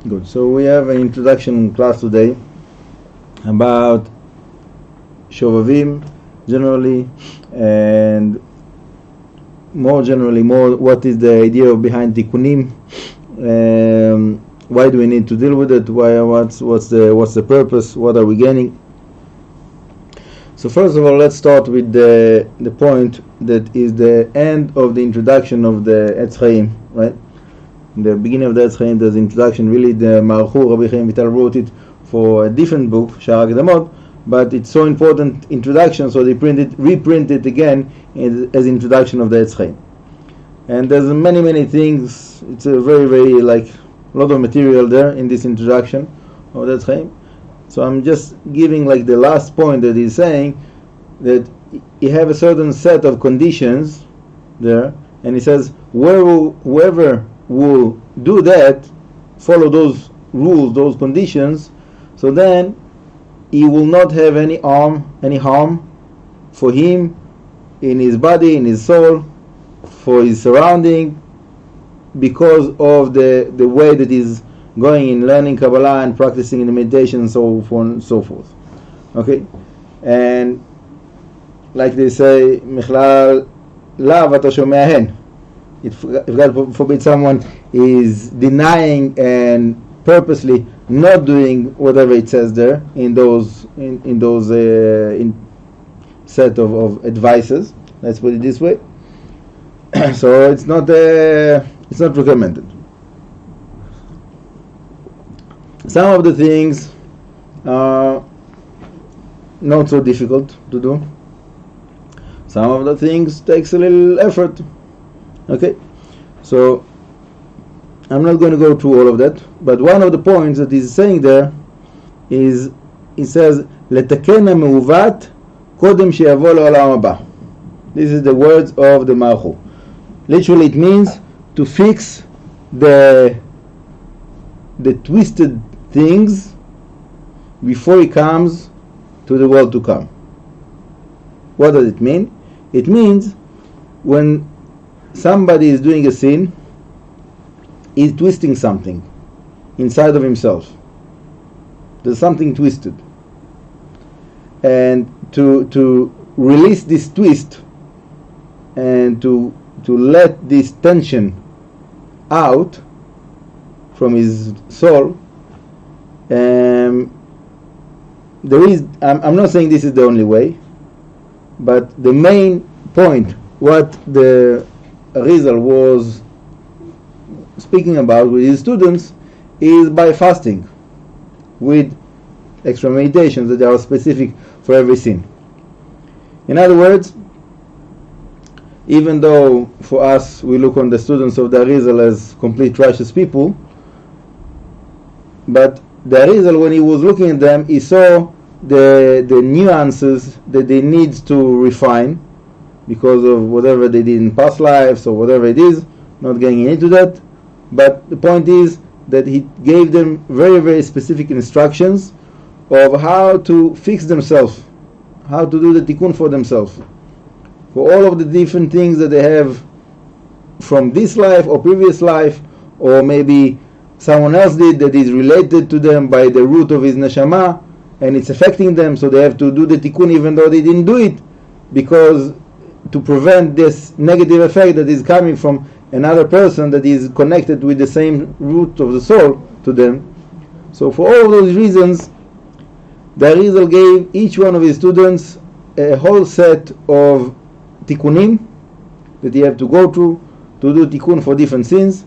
Good. So we have an introduction class today about Shovavim generally, and more generally, what is the idea behind Tikunim? Why do we need to deal with it? What's the purpose? What are we gaining? So first of all, let's start with the point that is the end of the introduction of the Etz Chaim, right? In the beginning of the Etz Chaim, there's the introduction. Really, the Marchu Rabbi Chaim Vital wrote it for a different book, Sha'ar HaKedamot, but it's so important introduction, so they reprint it again as introduction of the Etz Chaim. And there's many things. It's a very like a lot of material there in this introduction of the Etz Chaim. So I'm just giving like the last point that he's saying, that you have a certain set of conditions there, and he says whoever will do that, follow those rules, those conditions, so then he will not have any harm for him in his body, in his soul, for his surrounding, because of the way that he's going in learning Kabbalah and practicing in the meditation and so on and so forth. Okay? And like they say, Michlal lav ata shomea hen. If God forbid someone is denying and purposely not doing whatever it says there in those set of advices, let's put it this way. So it's not recommended. Some of the things are not so difficult to do. Some of the things takes a little effort. Okay, so I'm not going to go through all of that, but one of the points that he's saying there is, he says, "Letaken ha'meuvat kodem she'yavo le'olam haba." This is the words of the Marchu. Literally, it means to fix the twisted things before he comes to the world to come. What does it mean? It means when somebody is doing a sin, he's twisting something inside of himself. There's something twisted. And to release this twist and to let this tension out from his soul, there is, I'm not saying this is the only way, but the main point, what the Arizal was speaking about with his students, is by fasting with extra meditations that are specific for every sin. In other words, even though for us we look on the students of the Arizal as complete righteous people, but the Arizal, when he was looking at them, he saw the nuances that they need to refine because of whatever they did in past lives or whatever it is, not getting into that. But the point is that he gave them very specific instructions of how to fix themselves, how to do the tikkun for themselves, for all of the different things that they have from this life or previous life, or maybe someone else did that is related to them by the root of his neshama, and it's affecting them, so they have to do the tikkun even though they didn't do it, because to prevent this negative effect that is coming from another person that is connected with the same root of the soul to them. So for all of those reasons, the Arizal gave each one of his students a whole set of Tikunim that he have to go through to do tikkun for different sins,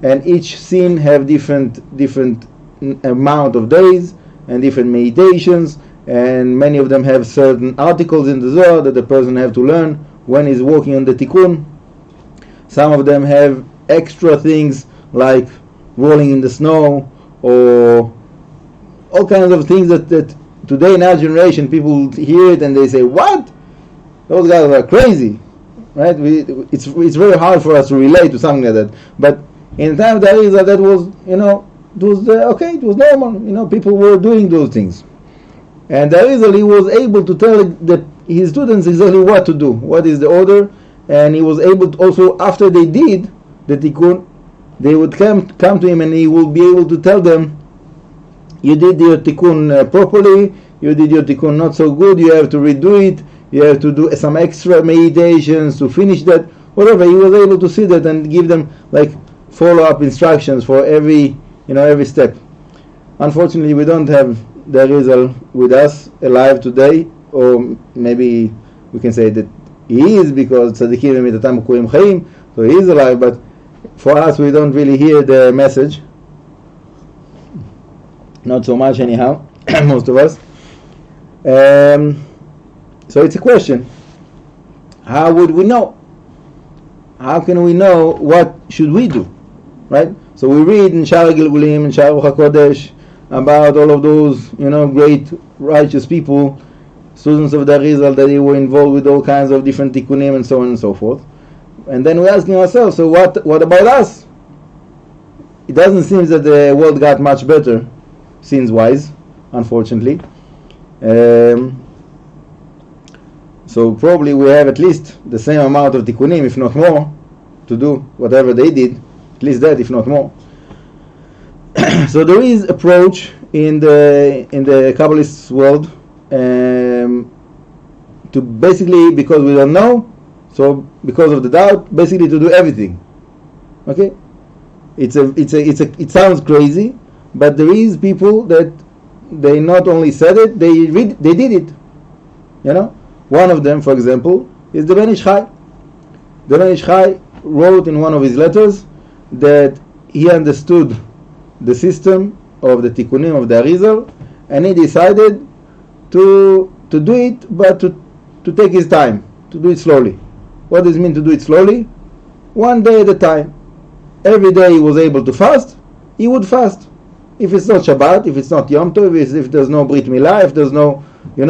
and each sin have different amount of days and different meditations, and many of them have certain articles in the Zohar that the person have to learn when he's working on the tikkun. Some of them have extra things like rolling in the snow or all kinds of things that today in our generation people hear it and they say, what? Those guys are crazy, right? It's very hard for us to relate to something like that. But in the time of the Arizal, that was, it was okay, it was normal. People were doing those things. And the Arizal, he was able to tell his students exactly what to do, what is the order, and he was able to also, after they did the tikkun, they would come to him, and he would be able to tell them, you did your tikkun properly, you did your tikkun not so good, you have to redo it, you have to do some extra meditations to finish that, whatever. He was able to see that and give them like follow-up instructions for every step. Unfortunately, we don't have the Arizal with us alive today, or maybe we can say that he is, because tzaddikim mitatam kuim chaim, so he is alive, but for us we don't really hear the message, not so much anyhow, most of us. So it's a question, how would we know? How can we know what should we do, right? So we read in Sha'ar Gilgulim and Sha'ar Ruach HaKodesh about all of those, great righteous people, students of the Arizal, that they were involved with all kinds of different Tikunim and so on and so forth. And then we're asking ourselves, so what about us? It doesn't seem that the world got much better, sins-wise, unfortunately. So probably we have at least the same amount of Tikunim, if not more, to do whatever they did, at least that, if not more. So there is approach in the Kabbalist world to basically, because we don't know, so because of the doubt, basically to do everything. Okay, it sounds crazy, but there is people that they not only said it, they did it. One of them, for example, is the Ben Ish Chai. The Ben Ish Chai wrote in one of his letters that he understood the system of the Tikunim of the Arizal, and he decided to do it, but to take his time, to do it slowly. What does it mean to do it slowly? One day at a time. Every day he was able to fast, he would fast. If it's not Shabbat, if it's not Yom Tov, if there's no Brit Milah, if there's no,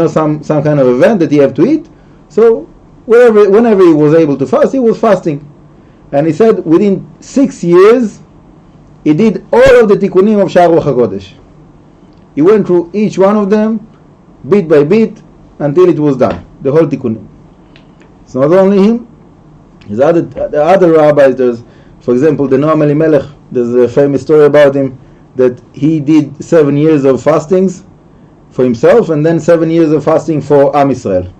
some kind of event that he have to eat, so whenever he was able to fast, he was fasting. And he said within 6 years, he did all of the Tikunim of Sha'ar Ruach HaKodesh. He went through each one of them, bit by bit, until it was done, the whole Tikunim. It's not only him, the other rabbis. There's, for example, the Noam Elimelech, there's a famous story about him, that he did 7 years of fastings for himself, and then 7 years of fasting for Am Yisrael.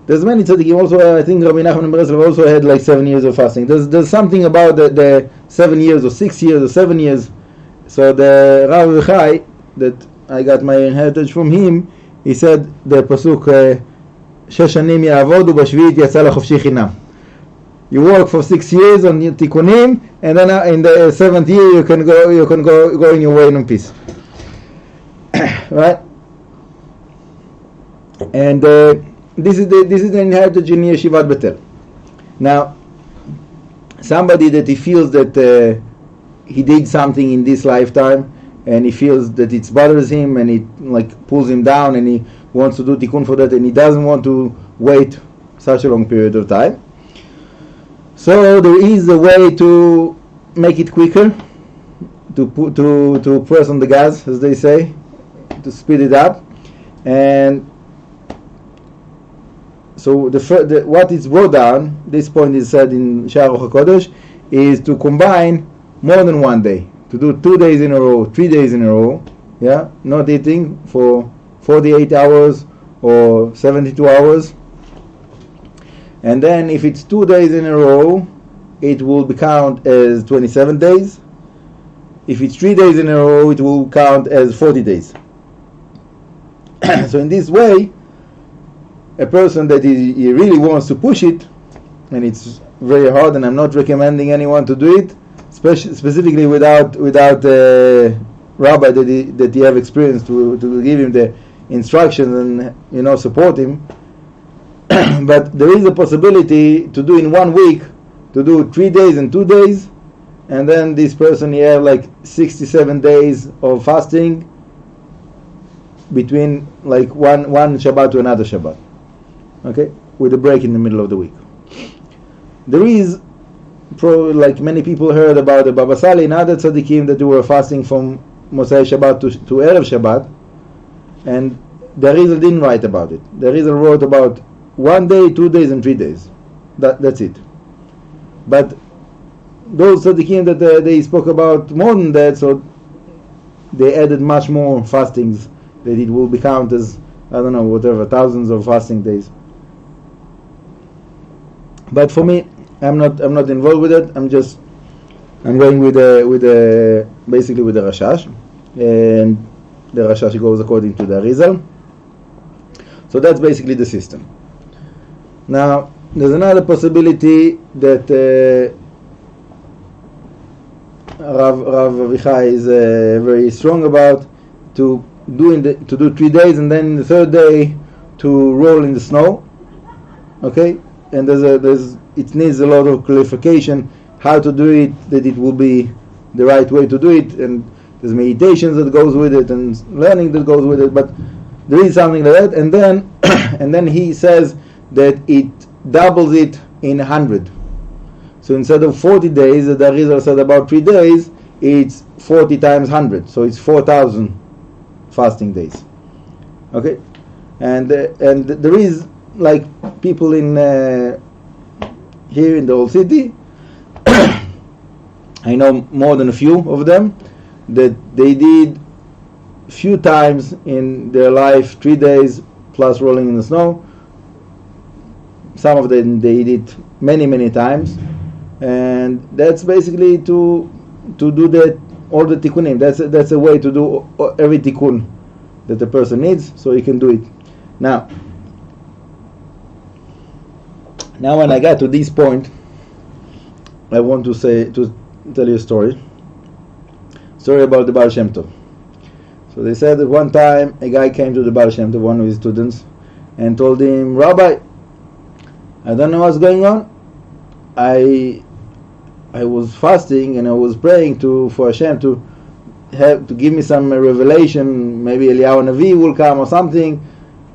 There's many tzaddikim also. I think Rabbi Nachman ben Breslov also had like 7 years of fasting. There's something about the 7 years or 6 years or 7 years. So the Rav Chai, that I got my heritage from him, he said the pasuk Shesh shanim ya'avodu b'shvi'it yatsa לחופשי חינם. You work for 6 years on your Tikunim, and then in the 7th year you can go in your way in peace. Right? And this is the heritage in Yeshivat Betel. Now, somebody that he feels that he did something in this lifetime, and he feels that it bothers him, and it like pulls him down, and he wants to do tikkun for that, and he doesn't want to wait such a long period of time. So there is a way to make it quicker, to press on the gas, as they say, to speed it up. And so what is brought down, this point is said in Sha'ar Ruach HaKodesh, is to combine more than one day, to do 2 days in a row, 3 days in a row, not eating for 48 hours or 72 hours. And then if it's 2 days in a row, it will be count as 27 days. If it's 3 days in a row, it will count as 40 days. So in this way, a person that he really wants to push it, and it's very hard, and I'm not recommending anyone to do it, specifically without a rabbi that he have experience to give him the instructions and support him. But there is a possibility to do in 1 week, to do 3 days and 2 days, and then this person he have like 67 days of fasting between like one Shabbat to another Shabbat. Okay, with a break in the middle of the week. There is, like many people heard about the Baba Sali and other tzaddikim that they were fasting from Mosai Shabbat to Erev Shabbat, and the Arizal didn't write about it. The Arizal wrote about 1 day, 2 days, and 3 days. That's it. But those tzaddikim that they spoke about more than that, so they added much more fastings, that it will be counted as, I don't know, whatever, thousands of fasting days. But for me, I'm not involved with it. I'm going with basically with the Rashash, and the Rashash goes according to the Arizal. So that's basically the system. Now, there's another possibility that Rav Avichai is very strong about, to do 3 days and then the third day to roll in the snow. Okay, and it needs a lot of clarification how to do it, that it will be the right way to do it, and there's meditations that goes with it and learning that goes with it, but there is something like that, and then and then he says that it doubles it in 100. So instead of 40 days that the Arizal said about 3 days, it's 40 times 100, so it's 4,000 fasting days. Okay, and there is like people in here in the old city. I know more than a few of them that they did few times in their life 3 days plus rolling in the snow. Some of them they did many times, and that's basically to do that all the tikunim. That's a way to do every tikun that the person needs, so he can do it. Now when I got to this point, I want to tell you a story about the Baal Shem Tov. So they said that one time a guy came to the Baal Shem Tov, one of his students, and told him, "Rabbi, I don't know what's going on. I was fasting and I was praying for Hashem to give me some revelation. Maybe Eliyahu Navi will come or something,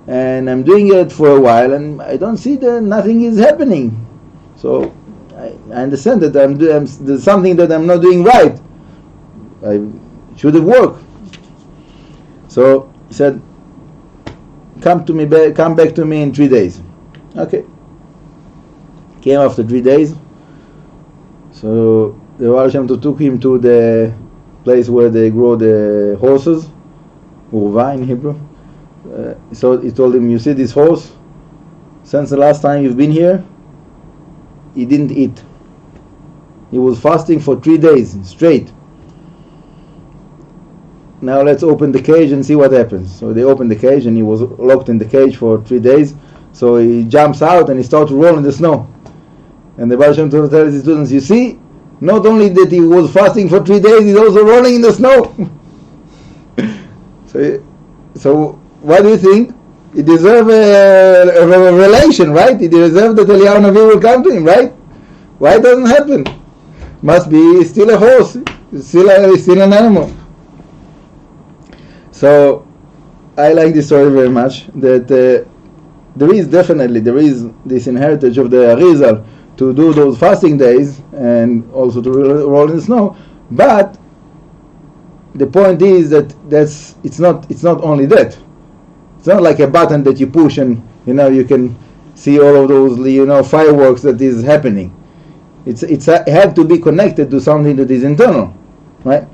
and I'm doing it for a while, and I don't see that nothing is happening. So I understand that there's something that I'm not doing right. I should have worked." So he said, come back to me in 3 days. Okay. Came after 3 days. So the Baal Shem Tov took him to the place where they grow the horses, Urva in Hebrew. So he told him, "You see this horse? Since the last time you've been here, he didn't eat. He was fasting for 3 days straight. Now let's open the cage and see what happens." So they opened the cage, and he was locked in the cage for 3 days. So he jumps out and he starts to roll in the snow. And the Baal Shem Tov tells his students, "You see, not only that he was fasting for 3 days, he's also rolling in the snow." So what do you think? He deserves a revelation, right? He deserves that Eliyahu Navi will come to him, right? Why it doesn't happen? Must be still a horse, still an animal. So I like this story very much, that there is this inheritance of the Arizal to do those fasting days and also to roll in the snow, but the point is that it's not only that. It's not like a button that you push and you can see all of those fireworks that is happening. It have to be connected to something that is internal, right?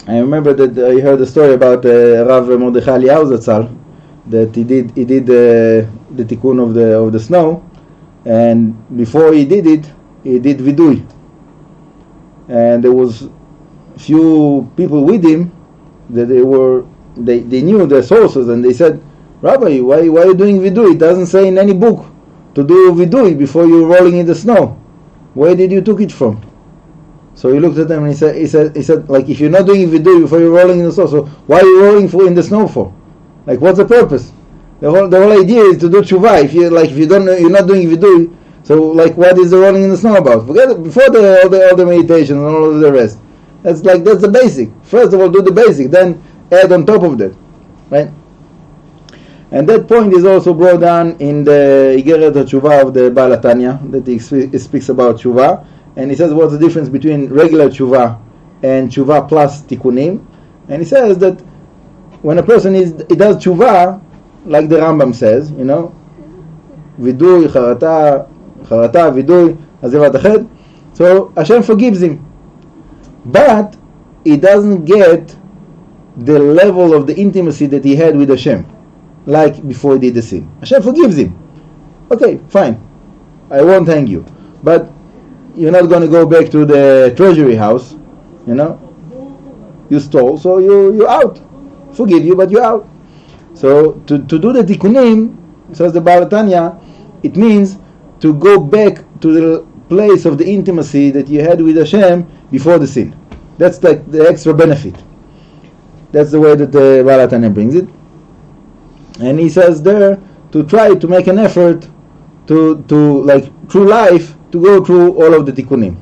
I remember that I heard a story about Rav Mordechai Eliyahu Zatzal, that he did the tikkun of the snow, and before he did it, he did vidui, and there was few people with him that they knew the sources, and they said, "Rabbi, why are you doing vidui? It doesn't say in any book to do vidui before you're rolling in the snow. Where did you took it from?" So he looked at them and he said, like, if you're not doing vidui before you're rolling in the snow, so why are you rolling in the snow for? Like, what's the purpose? The whole idea is to do tshuva. If you're not doing vidui, so like, what is the rolling in the snow about? Forget it, before all the meditation and all of the rest. That's the basic. First of all, do the basic, then add on top of that, right? And that point is also brought down in the Igeret HaTshuva of the Baal HaTanya, that he speaks about tshuva. And he says, what's the difference between regular tshuva and tshuva plus tikunim? And he says that when a person does tshuva, like the Rambam says, vidui, charata, Charata, Vidui, Azevat Ached. So Hashem forgives him. But he doesn't get the level of the intimacy that he had with Hashem, like before he did the sin. Hashem forgives him. Okay, fine. I won't hang you. But you're not going to go back to the treasury house, You stole, so you're out. Forgive you, but you're out. So to do the Tikunim, says the Baal Tanya, it means to go back to the place of the intimacy that you had with Hashem before the sin. That's like the extra benefit. That's the way that the Baal Tanya brings it. And he says there to try to make an effort to like through life to go through all of the Tikunim.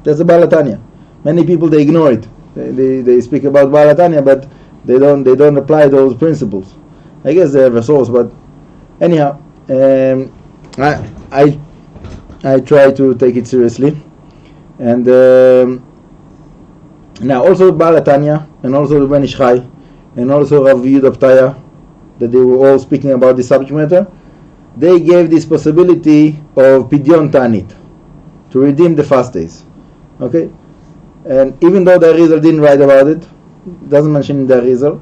That's the Baal Tanya. Many people they ignore it. They speak about Baal Tanya, but they don't apply those principles. I guess they have a source, but anyhow, I try to take it seriously. And now also Baal Tanya and also the Ben Ish Chai and also Rav Yehuda Ptaya, that they were all speaking about this subject matter. They gave this possibility of Pidyon Ta'anit, to redeem the fast days. Okay? And even though the Arizal didn't write about it, doesn't mention in the Arizal,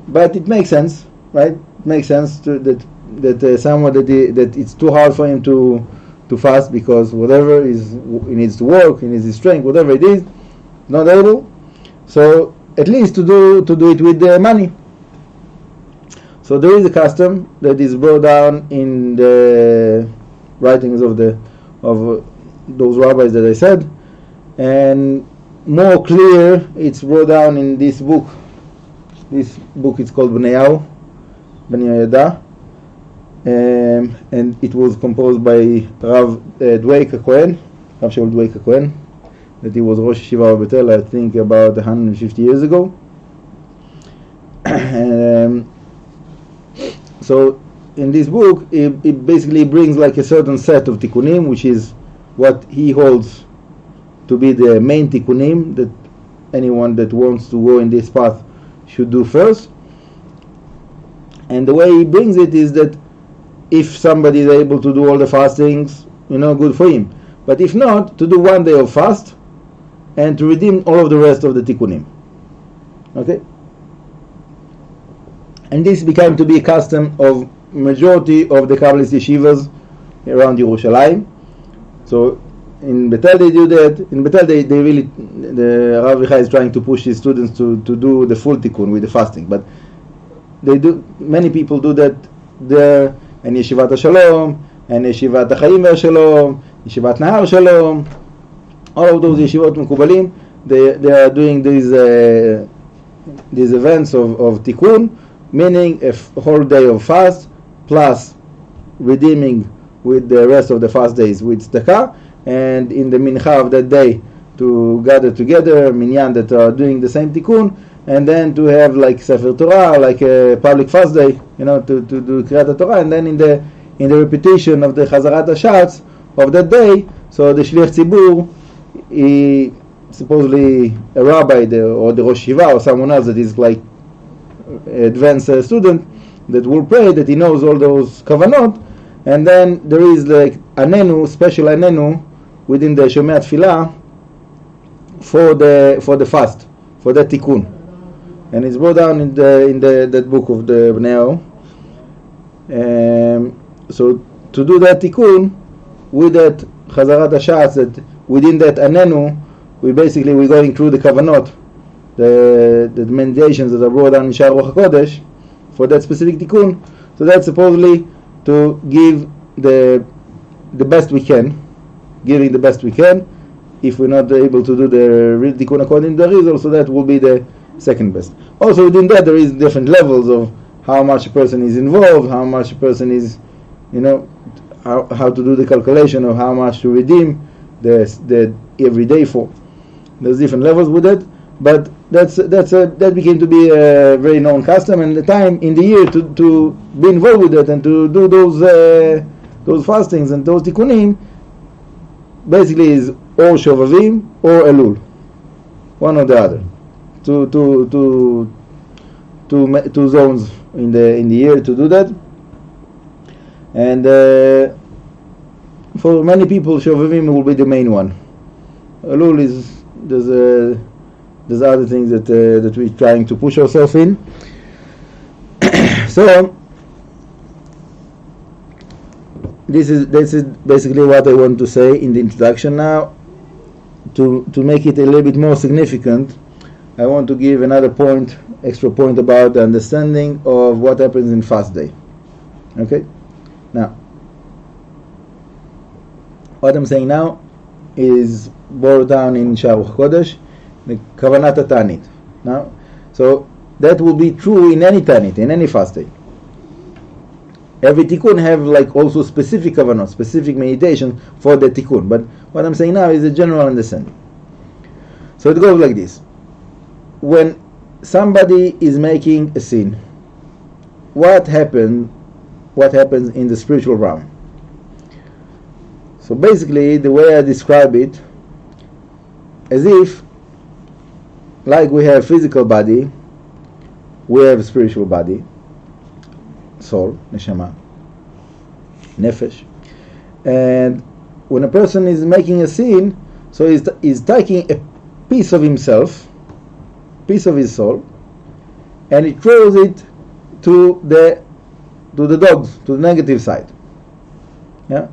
but it makes sense, right? It makes sense that someone that it's too hard for him to fast because whatever he needs to work, he needs his strength, whatever it is, not able. So at least to do it with the money. So there is a custom that is brought down in the writings of those rabbis that I said, and more clear it's brought down in this book. This book is called Bnei Yehuda, and it was composed by Rav Dweik Cohen, Rav Shaul Dweik Cohen, that he was Rosh Yeshiva of Betel, I think about 150 years ago. So in this book, it basically brings like a certain set of Tikunim, which is what he holds to be the main Tikunim that anyone that wants to go in this path should do first. And the way he brings it is that if somebody is able to do all the fastings, good for him. But if not, to do 1 day of fast and to redeem all of the rest of the Tikunim. Okay? And this became to be a custom of majority of the Kabbalist yeshivas around Yerushalayim. So in Betel they do that. In Betel they really, the Rav Vichai is trying to push his students to do the full tikkun with the fasting. But many people do that there, and Yeshivat HaShalom, and Yeshivat HaChaim VeShalom, Yeshivat Nahar Shalom, all of those yeshivot Mekubalim, they are doing these events of tikkun, meaning a whole day of fast plus redeeming with the rest of the fast days with tzedakah, and in the mincha of that day to gather together minyan that are doing the same tikkun, and then to have like Sefer Torah, like a public fast day, to do Kriyat Torah, and then in the repetition of the Chazarat HaShatz of that day. So the Shliach Tzibur, he supposedly a rabbi or the Rosh Yeshiva or someone else that is like advanced student that will pray that he knows all those kavanot, and then there is like anenu, special anenu within the Shomei Tfilah for the fast, for that tikkun, and it's brought down in that book of the Bnei Yehuda. So to do that tikkun with that Chazarat HaShatz, that within that anenu, we're going through the kavanot, the meditations that are brought down in Sha'ar Ruach HaKodesh for that specific tikkun. So that's supposedly to give the best we can, giving the best we can. If we're not able to do the real tikkun according to the Arizal, so that will be the second best. Also within that there is different levels of how much a person is involved, how much a person is, how to do the calculation of how much to redeem the every day for. There's different levels with it, but that became to be a very known custom, and the time in the year to be involved with it and to do those fastings and those tikkunim basically is or Shovavim or Elul, one or the other. Two zones in the year to do that, and for many people, Shovavim will be the main one. Elul is there's other things that we're trying to push ourselves in. So this is basically what I want to say in the introduction. Now, to make it a little bit more significant, I want to give another extra point about the understanding of what happens in fast day. Okay? Now, what I'm saying now is boiled down in Shavuot Kodesh, the Kavanat Tanit. Now, so that will be true in any Tanit, in any fast day. Every tikkun have like also specific kavanot, specific meditation for the tikkun. But what I'm saying now is a general understanding. So it goes like this. When somebody is making a sin, what happens in the spiritual realm? So basically, the way I describe it, as if like we have physical body, we have spiritual body, soul, neshama, nefesh. And when a person is making a sin, so he's taking a piece of himself, piece of his soul, and he throws it to the dogs, to the negative side. Yeah?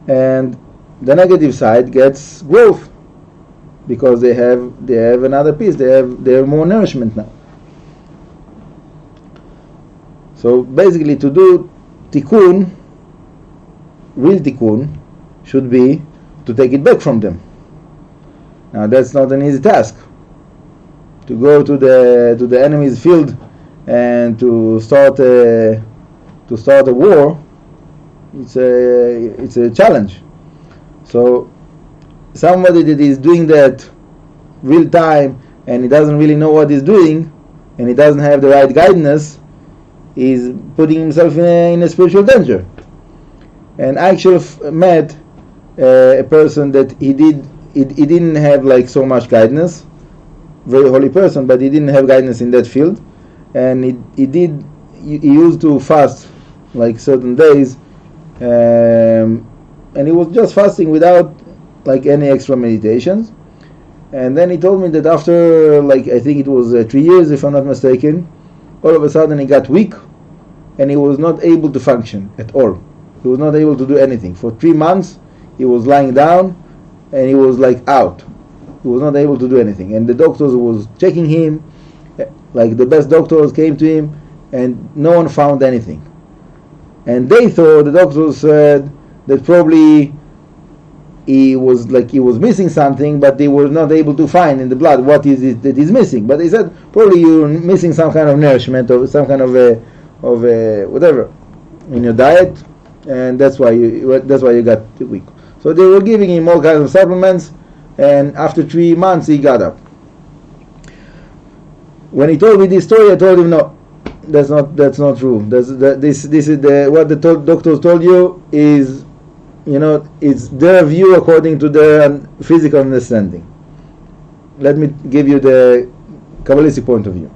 And the negative side gets growth because they have another piece, they have more nourishment now. So basically, to do tikkun, real tikkun, should be to take it back from them. Now that's not an easy task. To go to the enemy's field and to start a war, it's a challenge. So somebody that is doing that real time and he doesn't really know what he's doing and he doesn't have the right guidance, is putting himself in a spiritual danger. And I actually met a person that he didn't have like so much guidance, very holy person, but he didn't have guidance in that field, and he used to fast like certain days, and he was just fasting without like any extra meditations. And then he told me that after like I think it was 3 years, if I'm not mistaken, all of a sudden he got weak and he was not able to function at all. He was not able to do anything. For 3 months he was lying down and he was like out. He was not able to do anything. And the doctors was checking him, like the best doctors came to him, and no one found anything. And they thought, the doctors said, that probably he was missing something, but they were not able to find in the blood what is it that is missing. But they said probably you're missing some kind of nourishment or some kind of whatever in your diet, and that's why you got weak. So they were giving him all kinds of supplements, and after 3 months he got up. When he told me this story, I told him, no, that's not true. This is what the doctors told you is, it's their view according to their physical understanding. Let me give you the Kabbalistic point of view.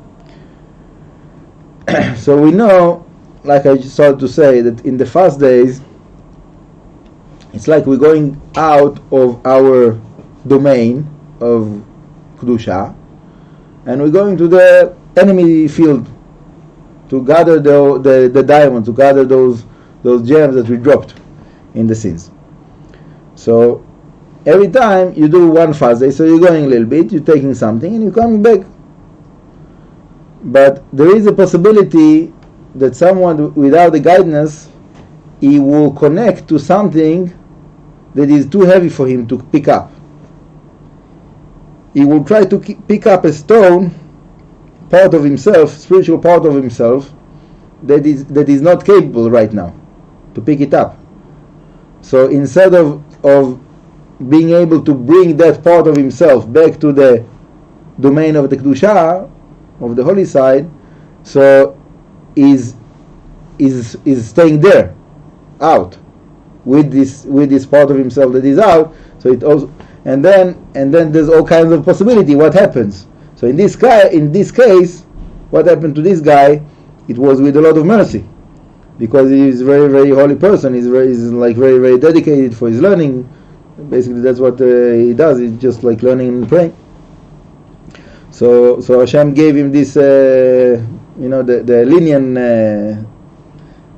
So we know, like I just started to say, that in the fast days, it's like we're going out of our domain of Kedusha, and we're going to the enemy field to gather the diamond, to gather those gems that we dropped in the sins. So every time you do one fast day, so you're going a little bit, you're taking something, and you're coming back. But there is a possibility that someone without the guidance, he will connect to something that is too heavy for him to pick up. He will try to pick up a stone, part of himself, spiritual part of himself, that is not capable right now to pick it up. So instead of being able to bring that part of himself back to the domain of the Kedusha, of the holy side, so is staying there, out, with this part of himself that is out. So it also, and then there's all kinds of possibility. What happens? So in this case, what happened to this guy? It was with a lot of mercy. because he is a very, very holy person. He's like very, very dedicated for his learning. Basically, that's what he does. He's just like learning and praying. So Hashem gave him this, the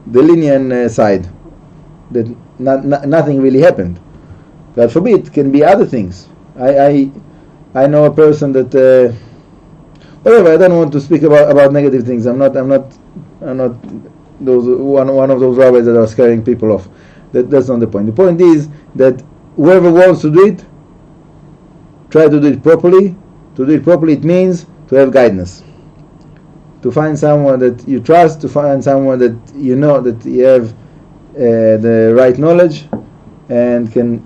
lenient side, that nothing really happened. God forbid, it can be other things. I know a person that whatever. I don't want to speak about negative things. I'm not those one of those rabbis that are scaring people off. That's not the point. The point is that whoever wants to do it, try to do it properly. To do it properly, it means to have guidance. To find someone that you trust, to find someone that you know that you have the right knowledge and can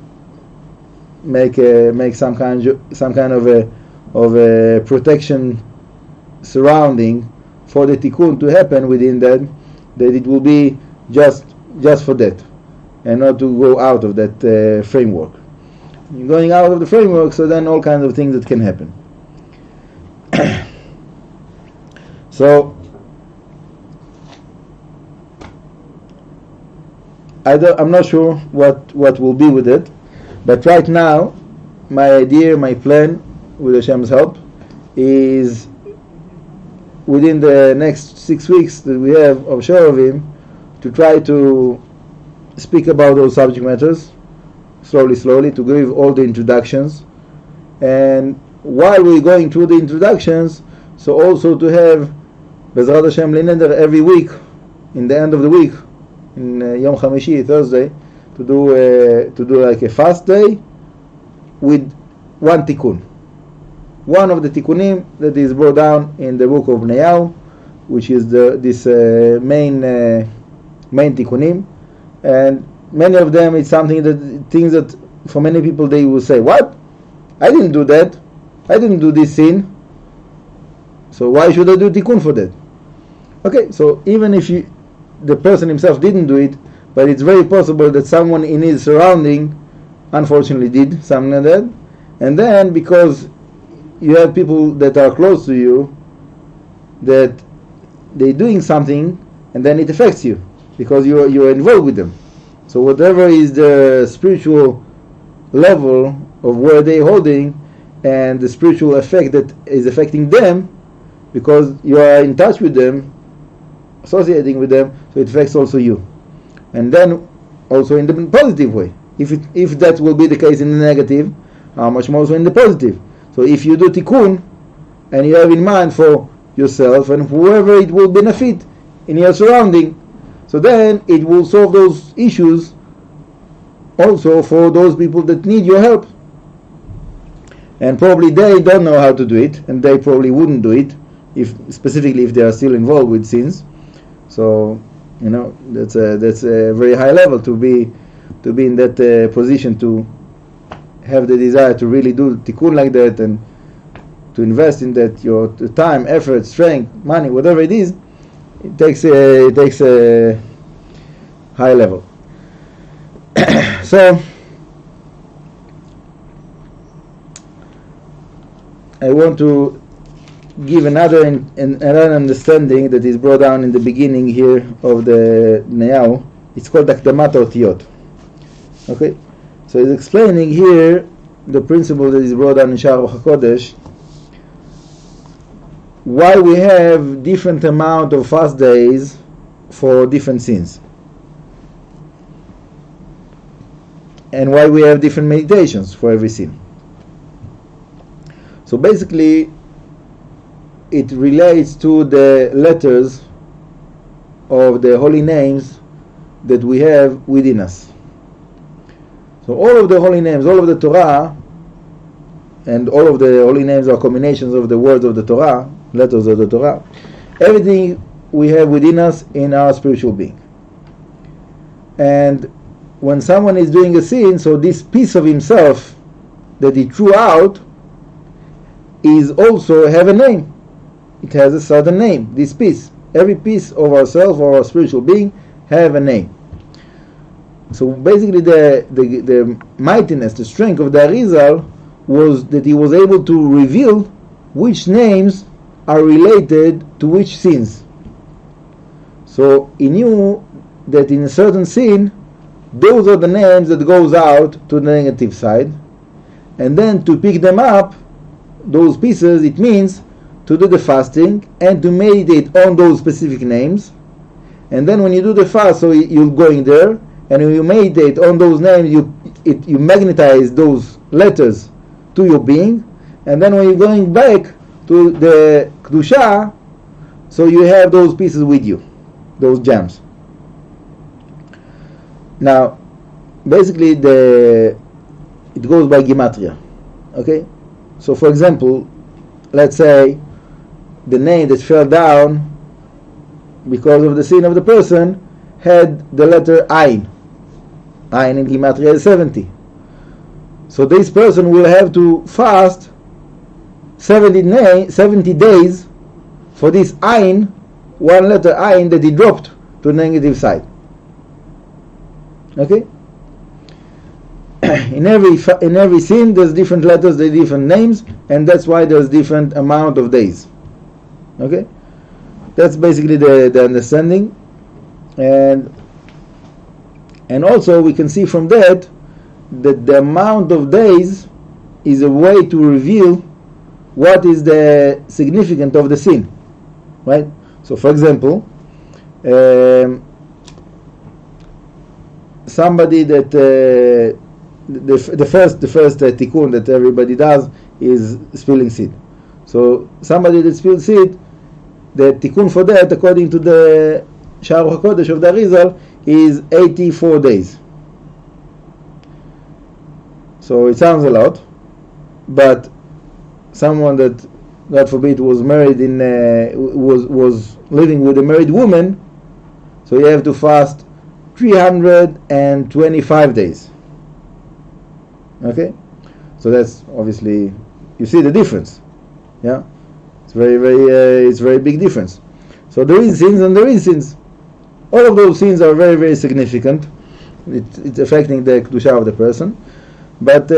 make some kind of a protection surrounding for the tikkun to happen within that it will be just for that, and not to go out of that framework. You're going out of the framework, so then all kinds of things that can happen. So I'm not sure what will be with it, but right now my idea, my plan, with Hashem's help, is within the next 6 weeks that we have of Shovavim to try to speak about those subject matters slowly, to give all the introductions, and while we're going through the introductions, so also to have Bezrat Hashem Linender every week, in the end of the week, in Yom Hamishi, Thursday, to do like a fast day with one tikkun. One of the tikkunim that is brought down in the book of Neyahu, which is this main tikkunim, and many of them it's things that for many people they will say, "What? I didn't do that. I didn't do this sin. So why should I do tikkun for that?" Okay, so even if the person himself didn't do it, but it's very possible that someone in his surrounding unfortunately did something like that, and then because you have people that are close to you that they're doing something, and then it affects you because you're involved with them. So whatever is the spiritual level of where they're holding, and the spiritual effect that is affecting them, because you are in touch with them, associating with them, so it affects also you. And then also in the positive way. If that will be the case in the negative, how much more so in the positive. So if you do tikkun, and you have in mind for yourself and whoever it will benefit in your surrounding, so then it will solve those issues also for those people that need your help. And probably they don't know how to do it, and they probably wouldn't do it, especially if they are still involved with sins. So that's a very high level to be in that position, to have the desire to really do tikkun like that, and to invest in that your time, effort, strength, money, whatever it is. It takes a high level. So I want to give another understanding that is brought down in the beginning here of the Neyahu. It's called Akdamat Otiyot. Okay, so he's explaining here the principle that is brought down in Sha'ar HaKodesh, why we have different amount of fast days for different sins, and why we have different meditations for every sin. So basically it relates to the letters of the holy names that we have within us. So all of the holy names, all of the Torah, and all of the holy names are combinations of the words of the Torah, letters of the Torah, everything we have within us in our spiritual being. And when someone is doing a sin, so this piece of himself that he threw out is also have a name. It has a certain name, this piece. Every piece of ourselves or our spiritual being have a name. So basically the mightiness, the strength of the Arizal was that he was able to reveal which names are related to which sins. So he knew that in a certain sin, those are the names that goes out to the negative side, and then to pick them up, those pieces, it means to do the fasting and to meditate on those specific names. And then when you do the fast, so you're going there, and when you meditate on those names, you magnetize those letters to your being, and then when you're going back to the Kedusha, so you have those pieces with you, those gems. Now, basically, it goes by gematria. Okay? So, for example, let's say the name that fell down because of the sin of the person had the letter Ayin. Ayin in gematria is 70. So this person will have to fast 70 days for this Ayin, one letter Ayin that he dropped to the negative side. Okay? In every sin there's different letters, there's different names, and that's why there's different amount of days. Okay? That's basically the understanding. And also we can see from that the amount of days is a way to reveal what is the significance of the sin. Right? So for example, somebody that the first tikkun that everybody does is spilling seed. So somebody that spills seed, the tikkun for that, according to the Sharuch HaKodesh of the Arizal, is 84 days. So it sounds a lot, but someone that, God forbid, was married was living with a married woman, so you have to fast 325 days. Okay, so that's obviously, you see the difference. Yeah, it's very big difference. So there is sins and there is sins. All of those sins are very, very significant. It's affecting the kedusha of the person. But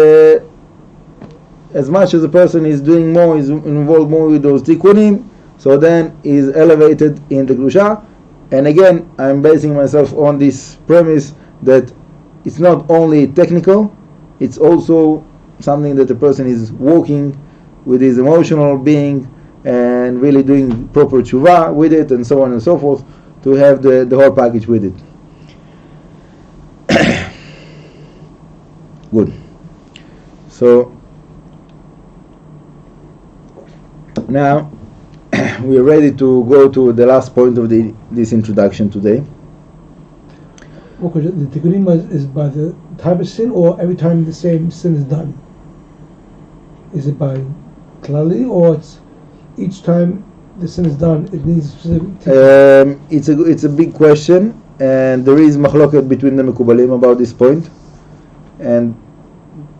as much as the person is doing more, is involved more with those tikunim, so then is elevated in the kedusha. And again, I'm basing myself on this premise that it's not only technical, it's also something that the person is working with his emotional being and really doing proper tshuva with it, and so on and so forth, to have the whole package with it. Good. So now we are ready to go to the last point of this introduction today. Okay, the Tikunim is by the type of sin, or every time the same sin is done? Is it by klali, or it's each time the sin is done, it needs specific it's a big question, and there is machloket between the Mekubalim about this point. And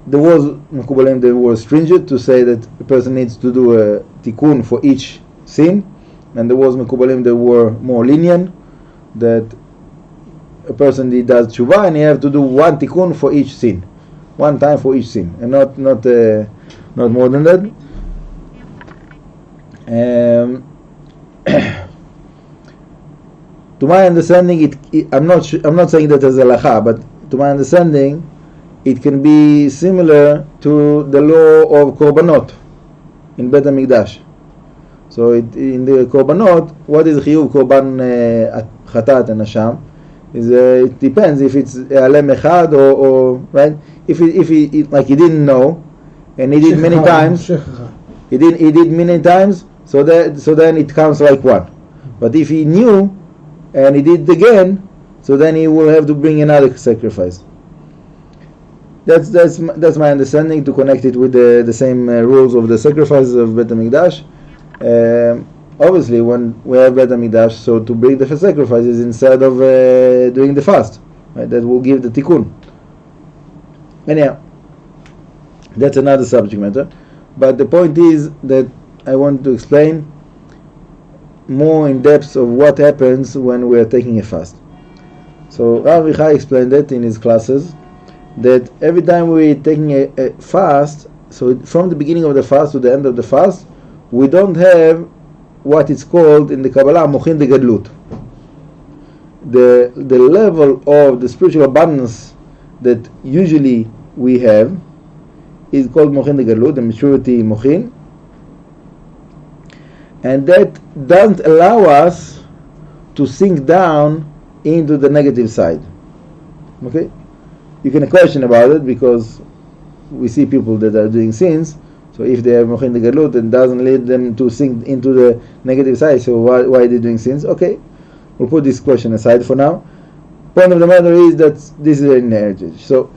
there was Mekubalim that were stringent to say that a person needs to do a tikkun for each sin, and there was Mekubalim that were more lenient, that a person does tshuva and he have to do one tikkun for each sin, one time for each sin, and not more than that. To my understanding, I'm not saying that as a halacha, but to my understanding, it can be similar to the law of korbanot in Bet HaMikdash. So in the korbanot, what is chiyuv korban chatat and asham? It depends if it's alem echad or right. If he like he didn't know and he did many times, he did many times, so then it counts like one. But if he knew and he did it again, so then he will have to bring another sacrifice. That's my understanding, to connect it with the same rules of the sacrifices of Bet HaMikdash. Obviously, when we have Bet HaMikdash, so to bring the sacrifices instead of doing the fast, right? That will give the tikkun. Anyhow, that's another subject matter. But the point is that I want to explain more in depth of what happens when we are taking a fast. So Rav Vichai explained it in his classes, that every time we're taking a fast, so from the beginning of the fast to the end of the fast, we don't have what it's called in the Kabbalah mochin de gadlut. the level of the spiritual abundance that usually we have is called Mochin de Galut, the maturity Mochin, and that doesn't allow us to sink down into the negative side. Okay? You can question about it because we see people that are doing sins, so if they have Mochin de Galut and doesn't lead them to sink into the negative side, so why are they doing sins? Okay, we'll put this question aside for now. Point of the matter is that this is an heritage. So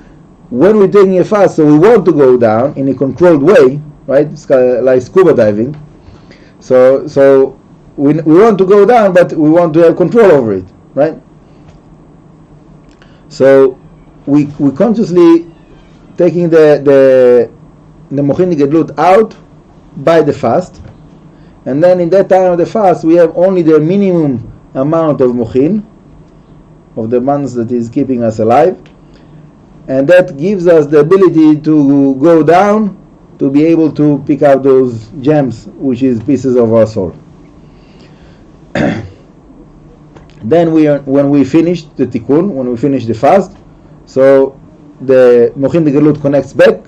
when we're taking a fast, so we want to go down in a controlled way, right? It's kind of like scuba diving. So we want to go down, but we want to have control over it, right? So we consciously taking the Mochin de Galut out by the fast, and then in that time of the fast we have only the minimum amount of Mochin, of the months that is keeping us alive, and that gives us the ability to go down, to be able to pick out those gems, which is pieces of our soul. Then when we finish the tikkun, when we finish the fast, so the Mochin de Galut connects back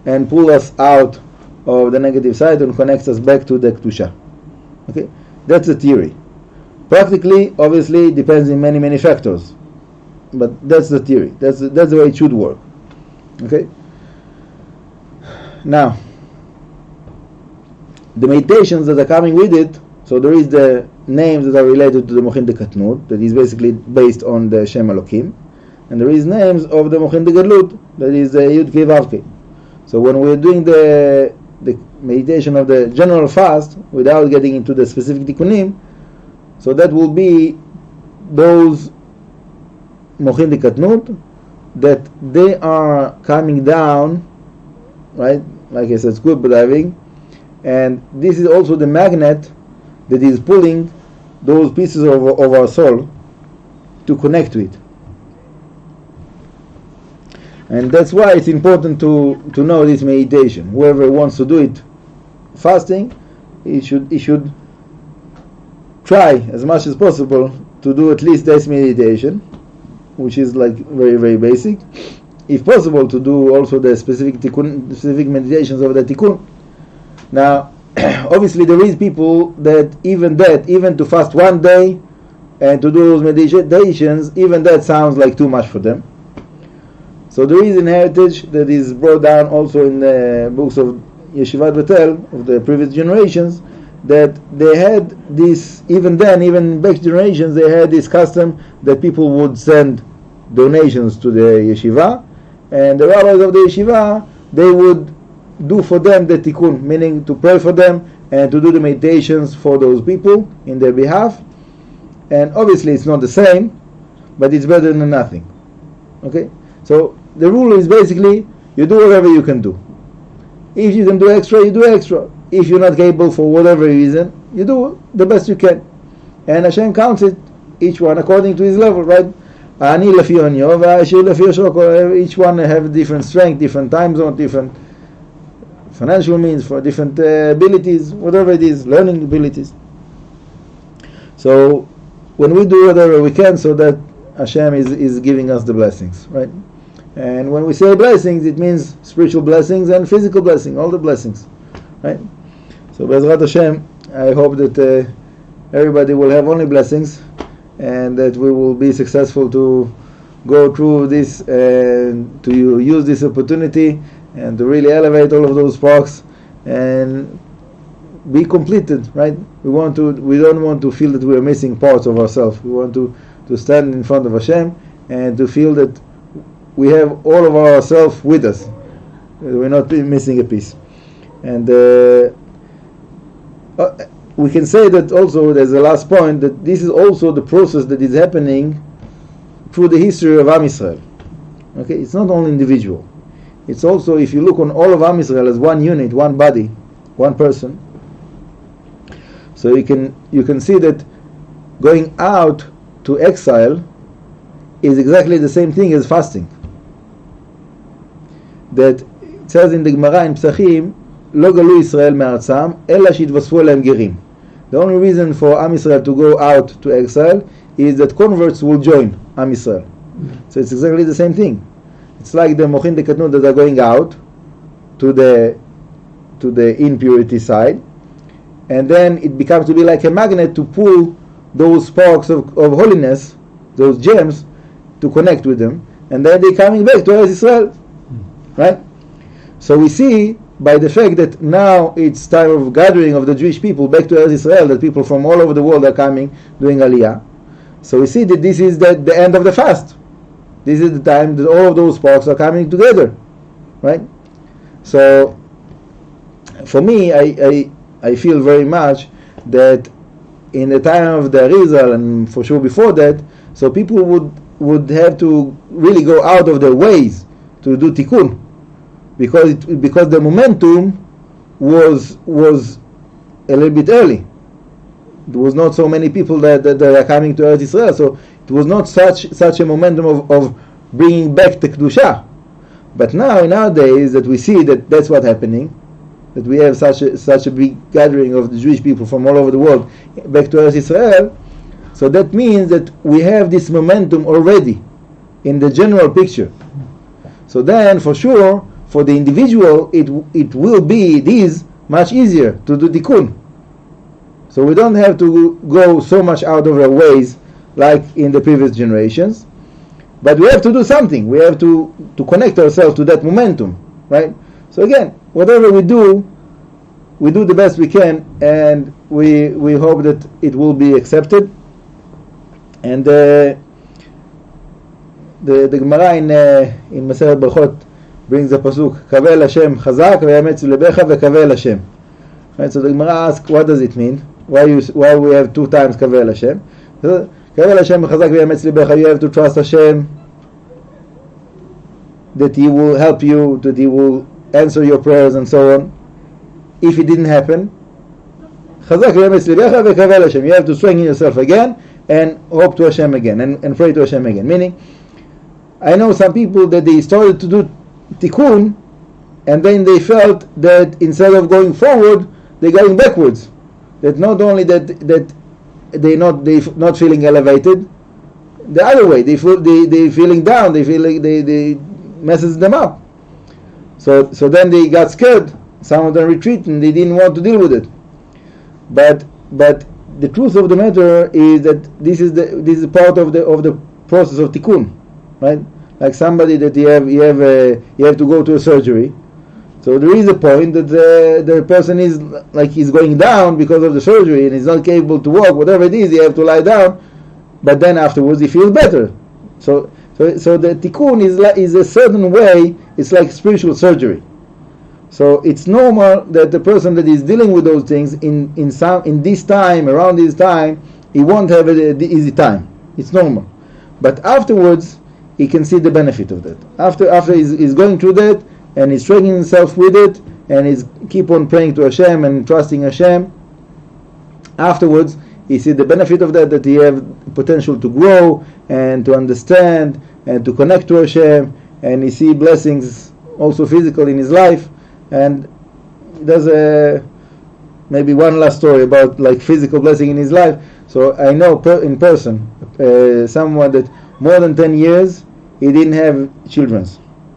and pull us out of the negative side and connects us back to the Kedusha. Okay, that's the theory. Practically, obviously, it depends on many factors, but that's the theory. That's the way it should work. Okay. Now, the meditations that are coming with it. So there is the names that are related to the Mochin de Katnut, that is basically based on the Shem Elokim, and there is names of the Mochin de Galut, that is the Yud Kei Vav Kei. So when we're doing the meditation of the general fast, without getting into the specific Tikunim, so that will be those Mochin de Katnut, that they are coming down, right? Like I said, scuba diving, and this is also the magnet that is pulling those pieces of our soul to connect to it. And that's why it's important to know this meditation. Whoever wants to do it fasting, he should try as much as possible to do at least this meditation, which is like very basic. If possible, to do also the specific meditations of the tikkun. Now, obviously, there is people that even to fast one day and to do those meditations, even that sounds like too much for them. So there is an heritage that is brought down also in the books of Yeshivat Betel of the previous generations, that they had this, even back generations, they had this custom that people would send donations to the yeshiva, and the rabbis of the yeshiva, they would do for them the tikkun, meaning to pray for them and to do the meditations for those people in their behalf. And obviously it's not the same, but it's better than nothing. Okay? So the rule is basically, you do whatever you can do. If you can do extra, you do extra. If you're not capable for whatever reason, you do the best you can. And Hashem counts it, each one according to his level, right? Each one have different strength, different time zone, different financial means, for different abilities, whatever it is, learning abilities. So when we do whatever we can, so that Hashem is giving us the blessings, right? And when we say blessings, it means spiritual blessings and physical blessings, all the blessings, right? So Be'ezrat Hashem, I hope that everybody will have only blessings, and that we will be successful to go through this and to use this opportunity and to really elevate all of those sparks and be completed, right? We don't want to feel that we are missing parts of ourselves. We want to stand in front of Hashem and to feel that we have all of ourselves with us. We're not missing a piece. And we can say that also, there's a last point, that this is also the process that is happening through the history of Am Yisrael. Okay, it's not only individual. It's also, if you look on all of Am Yisrael as one unit, one body, one person, so you can see that going out to exile is exactly the same thing as fasting. That it says in the Gemara in Psachim, לא גלו ישראל מארצם, אלא שהתווספו אליהם גרים. The only reason for Am Yisrael to go out to exile is that converts will join Am Yisrael. So it's exactly the same thing. It's like the Mochin Dekatnut that are going out to the impurity side, and then it becomes to be like a magnet to pull those sparks of holiness, those gems, to connect with them, and then they're coming back to Eretz Yisrael, right? So we see by the fact that now it's time of gathering of the Jewish people back to Eretz Yisrael, that people from all over the world are coming, doing Aliyah. So we see that this is the end of the fast. This is the time that all of those sparks are coming together, right? So for me, I feel very much that in the time of the Arizal, and for sure before that, so people would have to really go out of their ways to do tikkun, because the momentum was a little bit early. There was not so many people that are coming to Eretz Yisrael, so it was not such a momentum of bringing back the Kedusha. But nowadays that we see that that's what's happening, that we have such a big gathering of the Jewish people from all over the world back to Eretz Yisrael, so that means that we have this momentum already in the general picture. So then, for sure, for the individual, it is much easier to do tikkun. So we don't have to go so much out of our ways like in the previous generations, but we have to do something. We have to connect ourselves to that momentum, right? So again, whatever we do the best we can, and we hope that it will be accepted. And the Gemara in Maseret Brachot brings the pasuk Kavel Hashem Chazak ve'ametz lebecha ve'kavel Hashem. Right? So the Gemara asks, what does it mean? Why we have two times Kavel Hashem? So, Kavel Hashem Chazak ve'ametz lebecha. You have to trust Hashem that He will help you, that He will answer your prayers and so on. If it didn't happen, Chazak ve'ametz lebecha ve'kavel Hashem. You have to strengthen yourself again and hope to Hashem again and pray to Hashem again. Meaning, I know some people that they started to do tikkun, and then they felt that instead of going forward, they're going backwards. That not only that they're not feeling elevated, the other way they feeling down. They feel like they messes them up. So then they got scared. Some of them retreated and they didn't want to deal with it. But the truth of the matter is that this is part of the process of tikkun, right? Like somebody that you have to go to a surgery. So there is a point that the person is like he's going down because of the surgery and he's not capable to walk. Whatever it is, you have to lie down. But then afterwards he feels better. So the tikkun is a certain way. It's like spiritual surgery. So it's normal that the person that is dealing with those things in this time, around this time, he won't have the easy time. It's normal. But afterwards, he can see the benefit of that. After he's going through that, and he's training himself with it, and he's keep on praying to Hashem and trusting Hashem, afterwards, he see the benefit of that he have potential to grow, and to understand, and to connect to Hashem, and he see blessings also physical in his life. And there's maybe one last story about like physical blessing in his life. So I know in person someone that more than 10 years he didn't have children.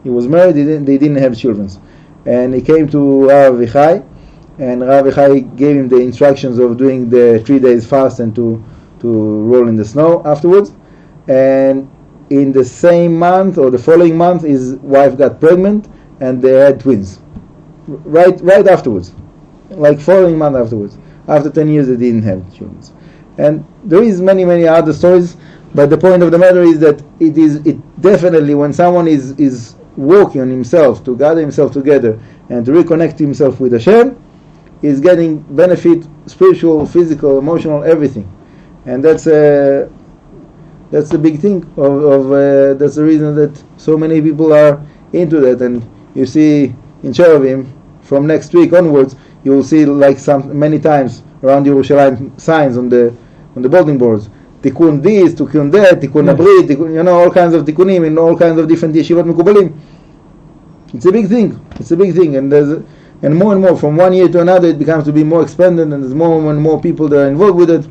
He was married, they didn't have children, and he came to Rav Vichai, and Rav Vichai gave him the instructions of doing the 3 days fast and to roll in the snow afterwards. And in the same month or the following month, his wife got pregnant and they had twins. Right afterwards, like following month afterwards. After 10 years, they didn't have children. And there is many other stories, but the point of the matter is that it definitely, when someone is working on himself to gather himself together and to reconnect himself with Hashem, is getting benefit, spiritual, physical, emotional, everything. And that's the big thing of that's the reason that so many people are into that. And you see in Shovavim, from next week onwards, you will see like many times around Yerushalayim signs on the bulletin boards. Tikkun this, tikkun that, tikkun abrit, all kinds of tikkunim in all kinds of different yeshivot mekubalim. It's a big thing. And and more from one year to another it becomes to be more expanded, and there's more and more people that are involved with it.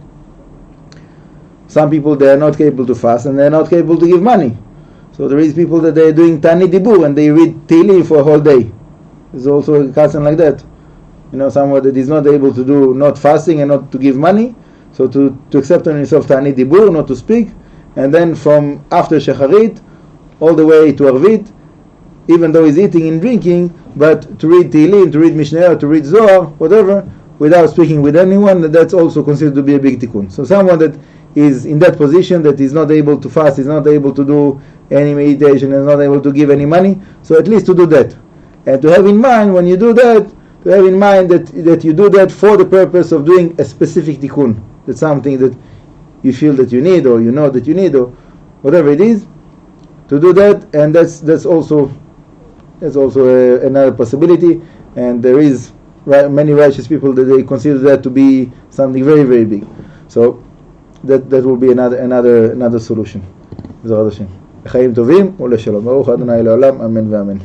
Some people, they are not capable to fast and they are not capable to give money. So there is people that they are doing Tani Dibur and they read Tehillim for a whole day. There's also a custom like that. Someone that is not able to do, not fasting and not to give money, so to accept on himself Tani Dibur, not to speak, and then from after Shacharit all the way to Arvit, even though he's eating and drinking, but to read Tehillim, to read Mishnah, to read Zohar, whatever, without speaking with anyone, that's also considered to be a big tikkun. So someone that is in that position, that is not able to fast, is not able to do any meditation, is not able to give any money, so at least to do that. And to have in mind, when you do that, to have in mind that you do that for the purpose of doing a specific tikkun. That's something that you feel that you need, or you know that you need, or whatever it is, to do that, and that's also another possibility. And there is many righteous people that they consider that to be something very, very big. So that will be another solution. בעזרת השם. לחיים טובים ולשלום. ברוך ה' לעולם, אמן ואמן.